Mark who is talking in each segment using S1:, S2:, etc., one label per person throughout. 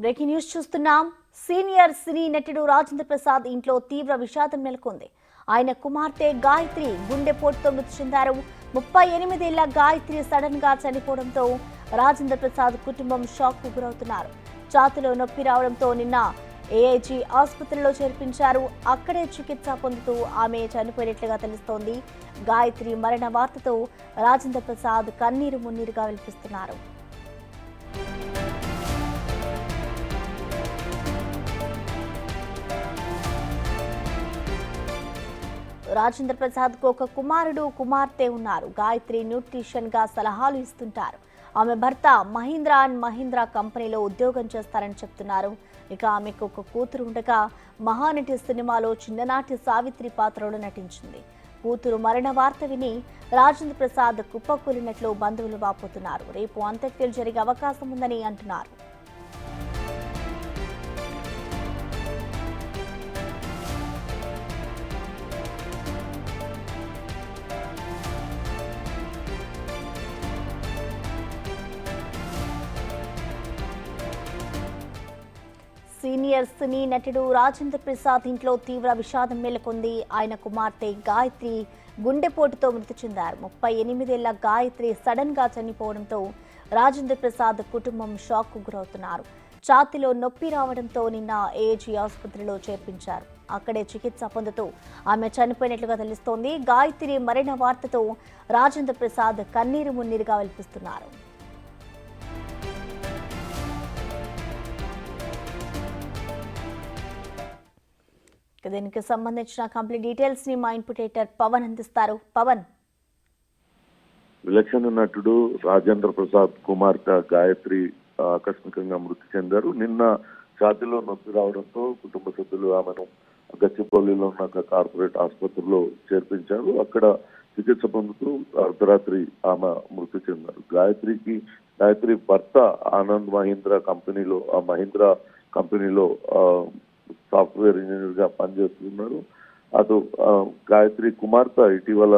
S1: Breaking news చూస్తున్నాం. Senior సినీ నటుడు రాజేంద్ర ప్రసాద్ ఇంట్లో తీవ్ర విషాదం నెలకొంది. ఆయన కుమార్తె గాయత్రి గుండెపోటుతో మృతి చెందారు. 38 ఏళ్ల గాయత్రి సడన్ గా చనిపోవడంతో రాజేంద్ర ప్రసాద్ కుటుంబం షాక్ కు గురవుతున్నారు. ఛాతీలో నొప్పి రావడంతో నిన్న ఏఐజీ ఆసుపత్రిలో చేర్పించారు. అక్కడే చికిత్స పొందుతూ ఆమె చనిపోయినట్లుగా తెలుస్తోంది. గాయత్రి మరణ వార్తతో రాజేంద్ర ప్రసాద్ కన్నీరు మున్నీరుగా విలపిస్తున్నారు. రాజేంద్ర ప్రసాద్ కు ఒక కుమారుడు కుమార్తె ఉన్నారు. గాయత్రి న్యూట్రిషన్ గా సలహాలు ఇస్తుంటారు. ఆమె భర్త మహీంద్రా అండ్ మహీంద్రా కంపెనీలో ఉద్యోగం చేస్తారని చెప్తున్నారు. ఇక ఆమెకు ఒక కూతురు ఉండగా మహానటి సినిమాలో చిన్ననాటి సావిత్రి పాత్రలో నటించింది. కూతురు మరణ వార్త విని రాజేంద్ర ప్రసాద్ కుప్పకూలినట్లు బంధువులు వాపోతున్నారు. రేపు అంత్యక్రియలు జరిగే అవకాశం ఉందని అంటున్నారు. సీనియర్ సినీ నటుడు రాజేంద్ర ప్రసాద్ ఇంట్లో తీవ్ర విషాదం నెలకొంది. ఆయన కుమార్తె గాయత్రి గుండెపోటుతో మృతి చెందారు. 38 ఏళ్ల గాయత్రి సడన్ గా చనిపోవడంతో రాజేంద్ర ప్రసాద్ కుటుంబం షాక్ కు గురవుతున్నారు. ఛాతీలో నొప్పి రావడంతో నిన్న ఏఐజీ ఆసుపత్రిలో చేర్పించారు. అక్కడే చికిత్స పొందుతూ ఆమె చనిపోయినట్లుగా తెలుస్తోంది. గాయత్రి మరణ వార్తతో రాజేంద్ర ప్రసాద్ కన్నీరు మున్నీరుగా విలపిస్తున్నారు. దీనికి సంబంధించిన కంప్లీట్ డీటెయిల్స్ ని మా ఇన్పుటేటర్ పవన్ అందిస్తారు. పవన్.
S2: విలక్షణ నటుడు రాజేంద్ర ప్రసాద్ కుమార్తె గాయత్రి ఆకస్మికంగా మృతి చెందారు. నిన్న ఛాతీలో నొప్పి రావడంతో కుటుంబ సభ్యులు ఆమెను గచ్చిపల్లిలో ఉన్న కార్పొరేట్ ఆసుపత్రిలో చేర్పించారు. అక్కడ చికిత్స పొందుతూ అర్ధరాత్రి ఆమె మృతి చెందారు. గాయత్రి భర్త ఆనంద్ మహీంద్రా కంపెనీలో సాఫ్ట్వేర్ ఇంజనీర్ గా పనిచేస్తున్నారు. అటు గాయత్రి కుమార్తె ఇటీవల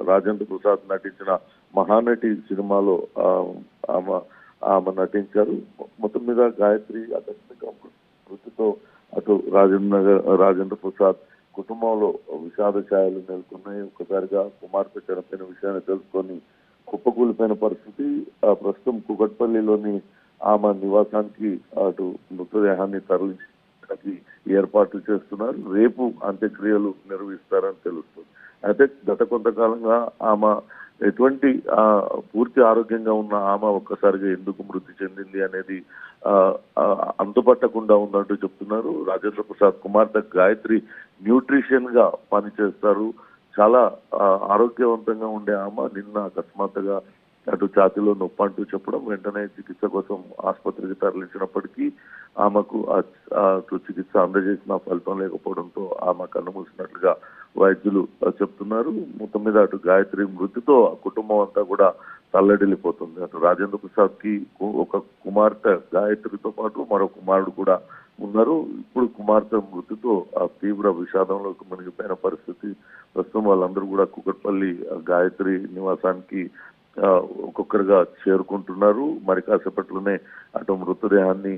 S2: రాజేంద్ర ప్రసాద్ నటించిన మహానటి సినిమాలో ఆమె నటించారు. మొత్తం మీద గాయత్రి ఆకస్మిక మృతితో అటు రాజేంద్ర ప్రసాద్ కుటుంబంలో విషాద ఛాయలు నెలకొన్నాయి. ఒక్కసారిగా కుమార్తె చనిపోయిన విషయాన్ని తెలుసుకొని కుప్పకూలిపోయిన పరిస్థితి. ప్రస్తుతం కుకట్పల్లిలోని ఆమె నివాసానికి అటు మృతదేహాన్ని తరలించి ఏర్పాట్లు చేస్తున్నారు. రేపు అంత్యక్రియలు నిర్వహిస్తారని తెలుస్తుంది. అయితే గత కొంతకాలంగా ఆమె ఎటువంటి పూర్తి ఆరోగ్యంగా ఉన్న ఆమె ఒక్కసారిగా ఎందుకు మృతి చెందింది అనేది అంతుపట్టకుండా ఉందంటూ చెప్తున్నారు. రాజేంద్ర ప్రసాద్ కుమార్తె గాయత్రి న్యూట్రిషన్ గా పనిచేస్తారు. చాలా ఆరోగ్యవంతంగా ఉండే ఆమె నిన్న అకస్మాత్తుగా అటు ఛాతీలో నొప్పి అంటూ చెప్పడం, వెంటనే చికిత్స కోసం ఆసుపత్రికి తరలించినప్పటికీ ఆమెకు చికిత్స అందజేసిన ఫలితం లేకపోవడంతో ఆమె కన్నుమూసినట్లుగా వైద్యులు చెప్తున్నారు. మొత్తం మీద అటు గాయత్రి మృతితో కుటుంబం అంతా కూడా తల్లడిల్లిపోతుంది. అటు రాజేంద్ర ప్రసాద్ కి ఒక కుమార్తె గాయత్రితో పాటు మరో కుమారుడు కూడా ఉన్నారు. ఇప్పుడు కుమార్తె మృతితో తీవ్ర విషాదంలోకి మునిగిపోయిన పరిస్థితి. ప్రస్తుతం వాళ్ళందరూ కూడా కుకట్పల్లి గాయత్రి నివాసానికి ఒక్కొక్కరుగా చేరుకుంటున్నారు. మరి కాసేపట్లోనే అటు మృతదేహాన్ని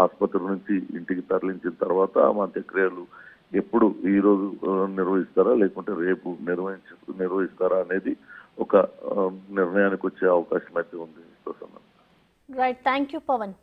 S2: ఆసుపత్రి నుంచి ఇంటికి తరలించిన తర్వాత అంత్యక్రియలు ఎప్పుడు ఈ రోజు నిర్వహిస్తారా లేకుంటే రేపు నిర్వహిస్తారా అనేది ఒక నిర్ణయానికి వచ్చే అవకాశం అయితే ఉంది.
S1: Right, thank you Pawan.